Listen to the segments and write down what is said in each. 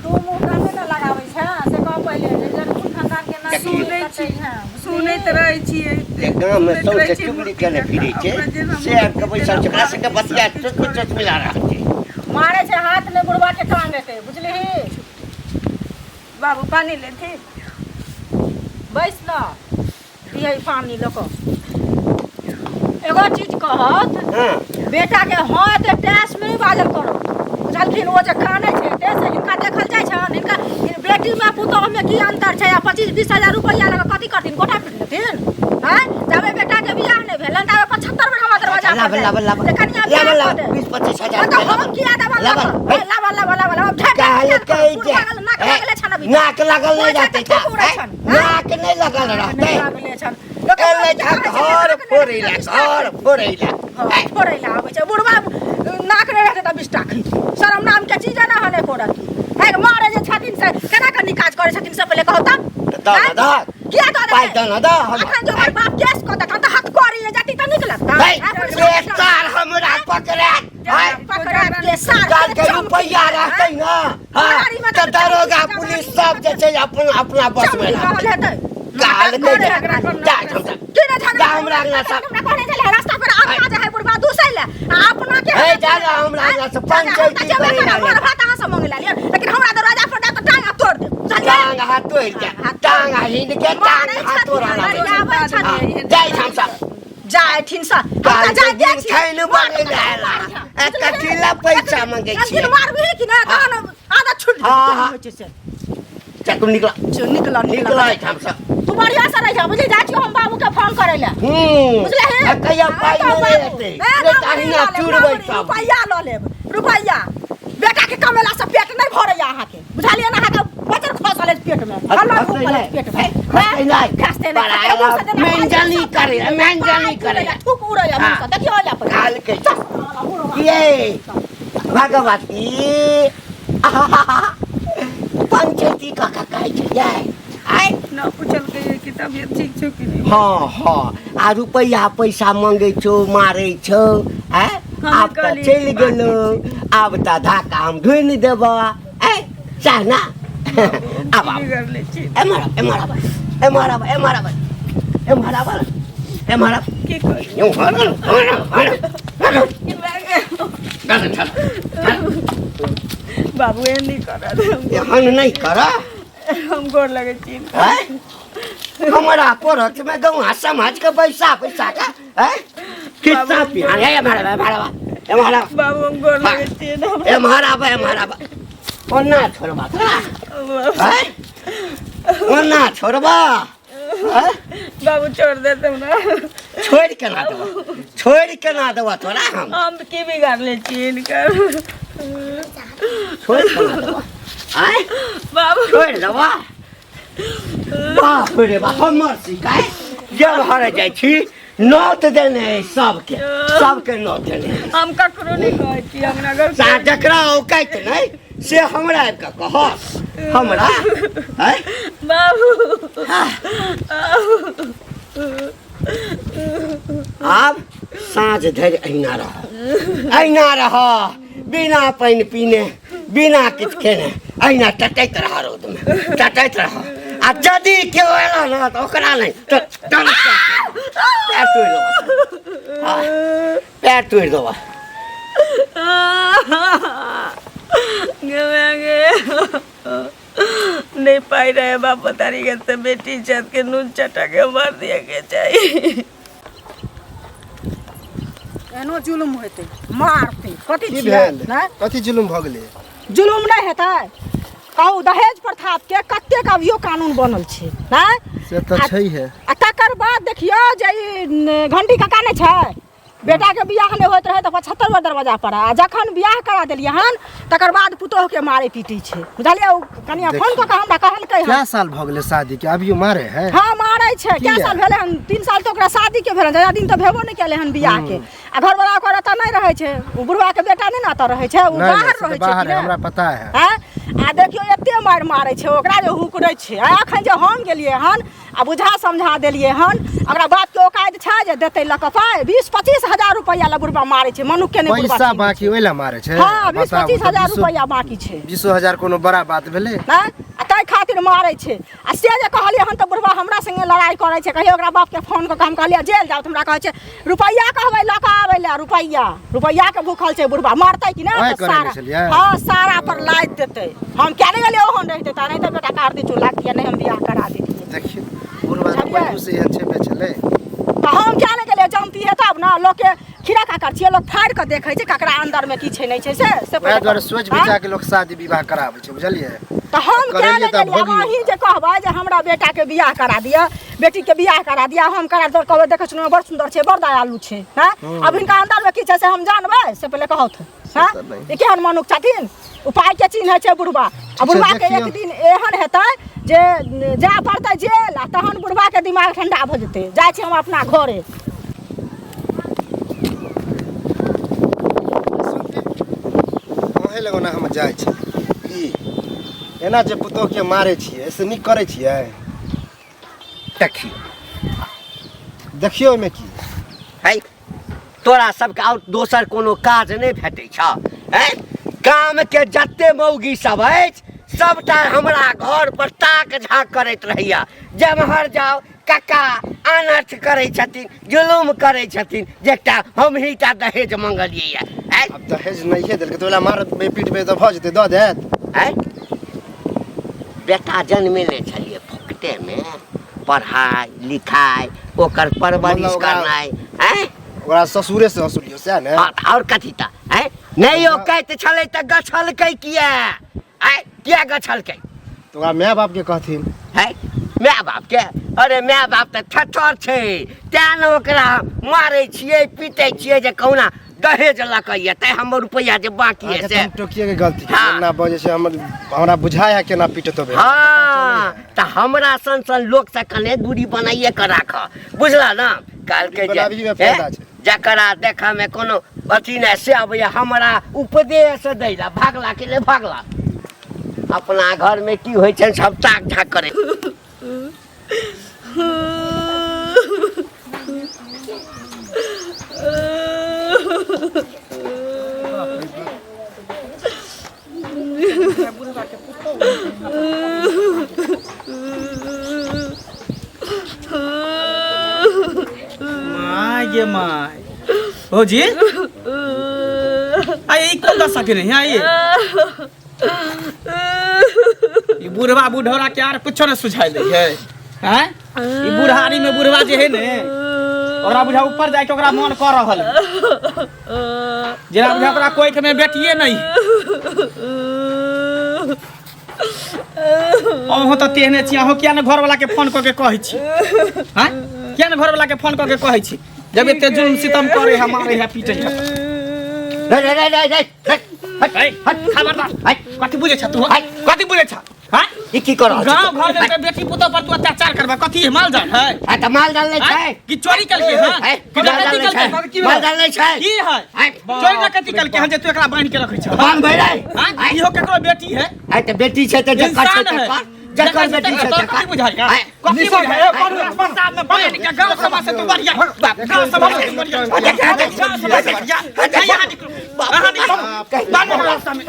तू मुंह काहे न लगाबै छै से कह पहिले जन खानदान के ना सुनैत रहै छियै गाँव में सबसे चुगली केने फिरै छै से के पैसा चकरा से के बतिया टच मिला रहा छै मारे छै हाथ में बुढ़वा के टांग देते बुझलिही बाबू पानी लेथे बैस न दियै पानी लोको एगो चीज कहत हां बेटा के हां एते टैस में नहीं बाजल करो बुझलखिन ओ जे काने छै ते से हिनका देखल जाय छन हिनका बेटी में पुतोह में की अंतर छै 25-20 हजार रुपया लगा कथि करथिन गोटा पीट लेथिन हैं जाबे बेटा के बियाह नहीं भेलन ताबे 75 बेर हमरा दरवाजा पर ला 20-25 हजार तो हम किया देबा ला नाक लागल नहीं जाते नाक नहीं लगल रहते घर फोड़ैला आबै छै बुढ़वा नाक नहीं रहते त 20 टा शरम नाम के चीज ना हने फोड़त है मारे जे छथिन से केना के निकाज करे छथिन से पहले कहता दा किया दा पाई दा दा अखन जो बाप केस क त हाथ कोरी जाती त निकलत ये सार हमरा पकड़े के सार काल के रुपया रहते ना त दरोगा पुलिस सब जे छै अपना बस में रहते काल के जा हमरा ना सब कहने चले रास्ता पर आ जाए बुढ़वा दूसैले अपना के ए जा हमरा ना सब पंचायती करे ना बात अहां से मांगे लिए लेकिन हमरा दरवाजा पर तो टांग तोड़ दे टांग हाथ तोड़ दे टांग हिंद के टांग हाथ तोड़ रहा जय हम सब जाय ठिन सा काल के दिन खैन बने जाला एक किला पैसा मांगे छी मारबी कि ना तहन आधा छूट होय छै चल निकला हम सब तू बढ़िया से रह जा बुझे जा छी हम बाबू के फोन करे ले बुझले हे कहिया पाई नहीं रहते रे ताहिना चुरबै सब रुपया ल लेब रुपया बेटा के कमेला से पेट नहीं भरे अहाँ के बुझलिए ना अहाँ के बचर खसले पेट में हल्ला फूकले पेट में नहीं खास्ते नहीं मेंजली करे थूक उड़े हम से देखियो या पर काल के ये भगवती पंचायती का कहै छै आइ ना पूछल के कि तबियत ठीक छौ कि नहीं हां आ रुपया पैसा मांगे छौ मारे छौ हैं आप त चल गेलो अब त धाका हम ढूंढ देबा ए चाहना अब कर ले छी एमारा की कर यो बाबू ए नहीं कर एहन नहीं करा हम गोर लगे छी हमारा परत में गाँव समाज के पैसा का है कितना पिया है हमारा बाबू हम गोर लगे छी हमारा ओना छोड़बा है ओना छोड़बा बाबू छोड़ देते ना छोड़ के ना देवा तोरा हम की बिगाड़ ले छी इनकर छोड़ के ना देवा है बाबू छोड़ देवा बाप रे बाप हमर शिकायत जब हर जाय छी नोट देने सबके नोट देने हम ककरो नहीं कहै छी हमरा घर सा जकरा औकात नहीं से हमरा आबि के कह हमरा है बाबू अब साँझ धरि अहिना रह बिना पानि पीने बिना किछु खेने अहिना टटैत रह रौद में टटैत रह आ यदि केओ एला ना तऽ ओकरा नहीं पैर तोड़ देबा नहीं पाई रहे बाप तारीख से बेटी छत के नून चटा के मार दिया के चाहिए एनो जुलुम होते मारते कथी जुलुम भ गेलै जुलुम नहीं हेतै कहू दहेज प्रथा के कते अभियो कानून बनल छै हैं से त छै है आ तकर बाद देखियो जे घंटी काका नहीं छै बेटा के बियाह नहीं होत रहे तो 75 बेर दरवाजा पर आ जखन बियाह करा देलिए हन तकर बाद पुतोह के मारे पीटी छै बुझलिए कनिया फोन क के हमरा कहलकै क्या साल भ गेलै शादी के अभियो मारे है हां मारै छै क्या साल भेले हन 3 साल तो ओकरा शादी के भेल ज्यादा दिन तो भेबो नहीं केले हन बियाह के आ घर वाला ओकरा त नहीं रहे छै उ बुढ़वा के बेटा नहीं ना त रहे छै उ बाहर रहे छै बाहर हमरा पता है हैं आ देखियो एते मार मारै छै ओकरा जे हुकरै छै आ अखन जे हम गेलिए हन आ आ बुझा समझा देलिए हन हमरा बाप के औकात छै जे देतै लक पाय 20-25 हजार रुपया ला बुढ़बा मारै छै मनुख के नै बुढ़बा पैसा बाकी ओइला मारे छै हां 20-25 हजार रुपया बाकी छै 20,000 कोनो बड़ा बात भेलै नै आ तै खातिर मारै छै आ से जे कहलिए हन त बुढ़बा हमरा संगे लड़ाई करै छै कहियो ओकरा बाप के फोन क हम कहलिए जेल जाओ हमरा कहै छै रुपैया कहबै लक आबै ला रुपैया के भूखल छै बुढ़बा मारतै कि नै सारा हां सारा पर लाद देतै हम क्या नहीं गले ओहन रहते ता नहीं तो बेटा काट दी चूल्हा किया नहीं हम बियाह करा देती देखियो बुढ़वा पहलू से एहन छेबे छलै तो हम क्या नहीं गले जानती है तब ना लोग के खीरा का कर छिए लोग फाड़ के देखे छै ककरा अंदर में की छै नहीं छै से ओए द्वारा सोच विचार के लोग शादी विवाह कराबै छै बुझलिए तो हम क्या नहीं गले वही जे कहबै जे हमरा बेटा के बियाह करा दिया बेटी के बियाह करा दिया हम करा दो कहबै देखे सुनो बड़ सुंदर छै बड़ दयालु छै हैं अब इनका अंदर में की छै से हम जानबै से पहले कहौ थ हां ई केहन मनुख छथिन उपाय के चिन्ह छै बुढ़बा आ बुढ़बा के एक दिन एहन हेतै जे जा पड़तै जेल आ तहन बुढ़बा के दिमाग ठंडा भ जेतै जाइ छै हम अपना घरे ओहे लगोना हम जाइ छै की एना जे पुतोह के मारै छियै से नीक करै छियै देखियो में की है तोरा सबके और दोसर कोनो काज नहीं भेटै छ हैं काम के जत्ते मौगी सब अछि सबटा हमरा घर पर ताक झाँक करैत रहैया जमहर जाओ काका अनर्थ करै छथिन जुलुम करै छथिन जेटा हम ही टा दहेज मंगलिए अब दहेज नहीं देलकै तोला मार पीट पे तो भ जेतै द देत है बेटा जन्मेले छलिए फुकटे में पढ़ाई लिखाई ओकर परवरिश करनाइ हैं ओकरा ससुरे से हसुलियो से ने और कथी ता हैं नहीं ओ कहते छले त गछलकै किया है क्या गछलकै तोरा माय बाप के कहथिन है माय बाप के अरे माय बाप त ठठर छै तै न ओकरा मारै छियै पीटै छियै जे कहुना दहेज लकैया तै हमर रुपैया जे बाकी है से टोकिए के गलती ना बजे से हमरा बुझाय है केना पीटतो बे हां त हमरा सन लोग से कने दूरी बनाइए के राख बुझला ना काल के जे जकरा देखा में कोनो अथी नै से अब हमरा उपदेश दैला भागला के ले भागला अपना घर में की होय छै सब ताक झाक करे ये माय हो जी आई को दशा के नहीं आई ये बुढ़वा बुढ़ौरा के यार कुछ न सुझाई दे है हैं ये बुढ़ारी में बुढ़वा जे है ने ओकरा बुझा ऊपर जाय के ओकरा मन कर रहल जेना बुझा ओकरा कोई के में बेटिए नहीं अहो तो तेहने छी अहो किया न घर वाला के फोन क के कहै छी हैं किया न घर वाला के फोन क के कहै छी जब एते जुल्म सितम करे हमारे है पीटे है हट खबरदार कथि बुझे छ तू कथि बुझे छ हां ई की कर गांव घर में बेटी पुतो पर तू अत्याचार करबा कथि माल जाल है आ त माल डाल नै छै कि चोरी करके हां कि माल डाल नै छै की है चोरी न कथि करके हम जे तू एकरा बांध के रखै छ बांध भै रे हां इहो केकरो बेटी है आ त बेटी छै त जकर छै त जकर बेटी छै त कथि बुझाइगा कथि बुझाइगा पंचायत में बने के गांव समाज से तू बढ़िया गांव समाज से बढ़िया यहाँ निकलो बांध के रास्ता में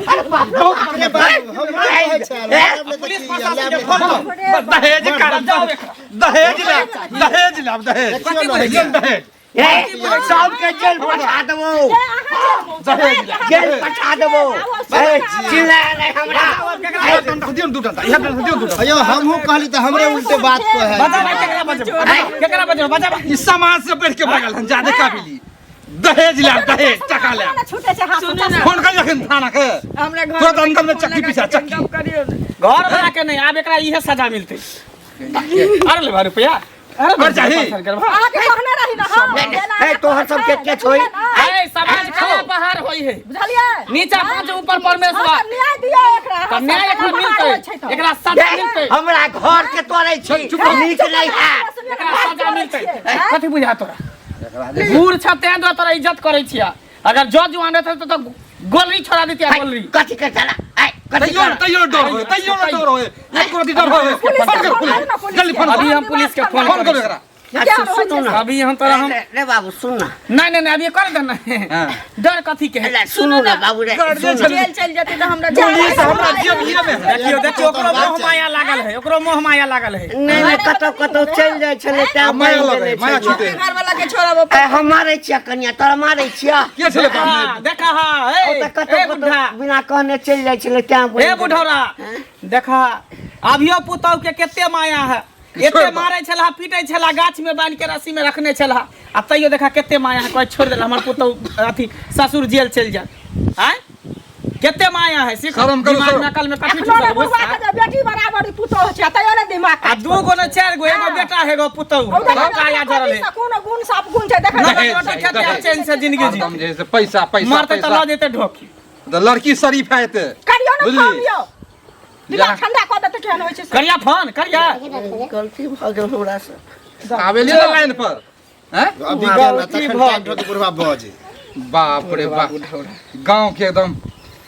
पुलिस प्रशासन के फोन दहेज कर दहेज ले दहेज ए सब के जेल पठा देबो जेल पठा देबो चिल्ला रे हमरा दियो दू डंडा इहा दियो दू अयो हमहु कहली त हमरे उल्टे बात को है केकरा बजा ई समाज से बढ़ के भागल हम ज्यादा काबिली दहेज ले दहेज चका ले छूटे से हाथ फोन कर जखन थाना के हमरे घर तो अंदर में चक्की पीछा चक्की घर वाला के नहीं आब एकरा इहे सजा मिलते अरे ले रुपया अरे कर चाहिए आके कहने रही ना हम ए तोहर सब के छोई ए समाज का बाहर होई है बुझलिए नीचा पांच ऊपर परमेश्वर न्याय दियो एकरा न्याय एकरा मिलते एकरा सजा मिलते हमरा घर के तोड़ै छी नीक नहीं है एकरा सजा मिलते कथि बुझा तोरा बूढ़ छते दो तोरा इज्जत करै छिया अगर जो जुआन रहते तो गोलरी छोड़ा देतिया गोलरी कथि के चला ए तैयो डर हो एक रोटी डर हो जल्दी फोन अभी हम पुलिस के फोन करो एकरा सुनो ना अभी हम तोरा हम रे बाबू सुन ना नहीं अभी कर देना डर कथी के है सुनो ना बाबू रे जेल चल जाते तो हमरा पुलिस हमरा जेल में है देखियो ओकरो मोह माया लागल है ओकरो मोह माया लागल है नहीं कतौ चल जाय छले त्या माया छूटे घर वाला के छोड़ा वो हम मारै छिया कन्या तोरा मारै छिया के छले बाप देखा हा ए कतौ बिना कहने चल जाय छले त्या ए बुढ़ौरा देखा अभियो पुतौ के केते माया है एते मारै छला पीटै छला गाछ में बांध के रस्सी में रखने छला आ तैयो देखा केते माया है कोई छोड़ देला हमर पुतौ अथी ससुर जेल चल जा हैं केते माया है सिख शर्म करो, दिमाग में शर्म। कल में कथी एखनो छला बुढ़वा के बेटी बराबर पुतौ छै तैयो ने दिमाग आ दू गो ने चार गो एगो बेटा है एगो पुतौ काया जरल है कोनो गुण साफ गुण छै देख नहीं खेते हम चैन से जिंदगी जी हम जैसे पैसा मारते तो ला देते ढोकी तो लड़की शरीफ है ते करियो ना बुझली? खाबियो दिमाग ठंडा क देते केहन होय छै से। करिया फोन करिया गलती भ गेल हमरा से आवेली ना लाइन पर हैं अभी गाना तखन टाइम ठोक बुढ़वा बजे बाप रे बाप गांव के एकदम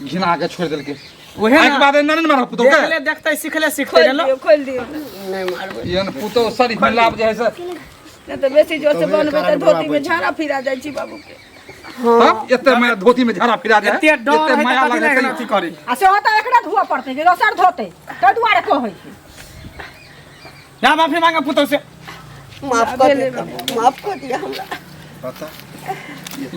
घिना के छोड़ देलके ओहे एक ना बाद नन मार पुतो के देखले देखते सीखले सीखते लो खोल दियो नहीं मारबै ये पुतो शरीफ में लाभ जे है से ना तो बेसी जोर से बनबे तो धोती में झाड़ा फिरा जाय छी बाबू के तब एते मैं धोती में झाड़ा फिरा जाए एते डर है माया त कथी लगे नहीं अथी करी आ से होता एकरा धुआ पड़ते जे दोसर धोते तै दुआरे कहै छै ना माफी मांगा पुतौ से माफ कर दिया हमरा पता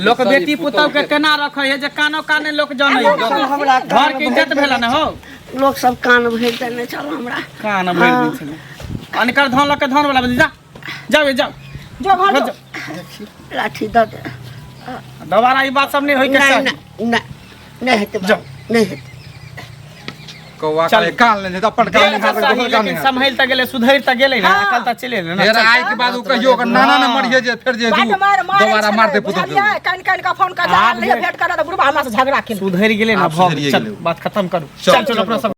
लोक बेटी पुतौ के केना रखे है जे कानो काने लोक जाने हमरा घर के इज्जत भेला ना हो लोग सब कान भेज देने चलो हमरा कान भर दी छले अनकर धान लके धान वाला जा जाओ जाओ जो घर जो। लाठी दे दे दोबारा ई बात सब नहीं होई के नहीं हेते जाओ। नहीं हेते कौवा चल। के कान ले अपन कान ले हाथ सही, दोसर कान लेकिन संभल त गेले सुधर त गेले ना कल त चले ना फिर आए के बाद उ कहियो के नाना न मरिए जे फिर जे बाट मार मार दोबारा मार दे पुतो के कान कान का फोन कर हाथ ले भेंट करा तो बुढ़वा हमरा से झगड़ा केल सुधर गेले ना आप सुधरिए चल गेले। बात खत्म करू चल। चल अपना सब